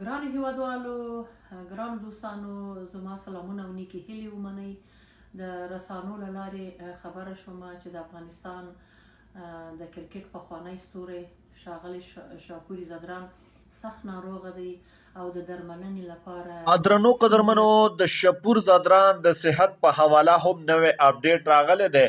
ګرانو هیوادوالو، ګرانو دوستانو، زما سلامونه او نیکې هیلې ومنئ. د رسانو له لارې خبره شومه چې د افغانستان د کرکټ پخوانی ستوری ښاغلی شاپور زدران سخت ناروغه دی او د درملنې لپاره درنو قدرمنو د شپور زدران د صحت په حواله هم نوې اپډیټ راغلی دی.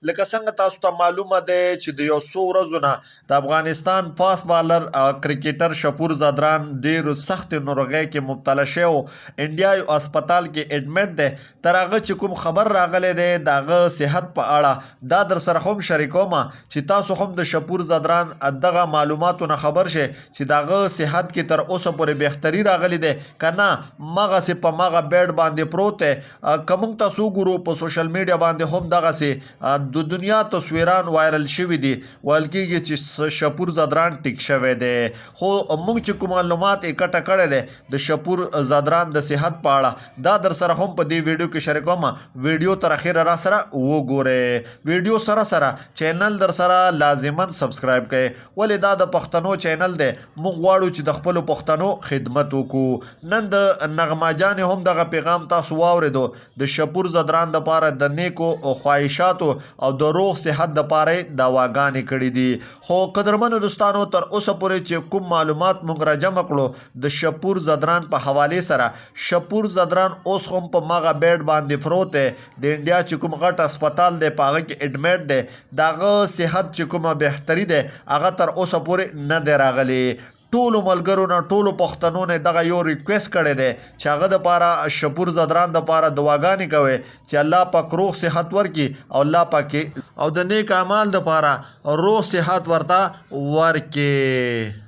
لکه څنګه تاسو ته معلومه دی چې د یو څو ورځو نه د افغانستان فاست بالر کرکټر شپور زدران ډیرو سختې ناروغۍ کې مبتلا شوی و. انډیا یو هسپتال کې اډمټ دی. تر هغه چې کوم خبر راغلی دی د هغه صحت په اړه دا در سره هم شریکوم چې تاسو هم د شپور زدران دغه معلوماتو نه خبر شئ چې د هغه صحت کې تر اوسه پورې بهتري راغلی دی که نه مغسې په مغه بیډ باندې پروت دی. که موږ تاسو وګورو په سوشل میډیا باندې هم دغسې د دنیا تصویران وایرل شوي دي، ویل کېږي چې شپور زدران ټیک شوی دی. خو موږ چې کوم معلومات اکټه کړی دی د شپور زدران د صحت په اړه دا در سره هم په دې ویډیو کې شریکوم. ویډیو تر اخره را سره وګورئ. ویډیو سره سره چینل در سره لازما سبسکرایب کړئ، ولې دا د پښتنو چینل دی. موږ غواړو چې د خپلو پښتنو خدمت وکړو. نن د نغمه جانې هم دغه پیغام تاسو واورېدو. د شپور زدران دپاره د نیکو خواهشاتو او د روغ صحت دپاره دواګانې کړي دي. خو قدرمنو دوستانو تر اوسه پورې چې کوم معلومات موږ راجمع کړو د شپور زدران په حوالې سره، شپور زدران اوس هم په مغه بیډ باندې پروت دی. د انډیا چې کوم غټ هسپتال دی په هغه کې اډمټ دی. د هغه صحت چې کومه بهتري دی هغه تر اوسه پورې نه دی راغلی. ټولو ملګرو نه ټولو پښتنو نه دغه یو ریکویسټ کړی دی چې هغه دپاره شپور زدران دپاره دعاګانې کوئ چې الله پاک روغ صحت ورکړي او الله پاک او د نیک اعمال دپاره روغ صحت ورته ورکړي.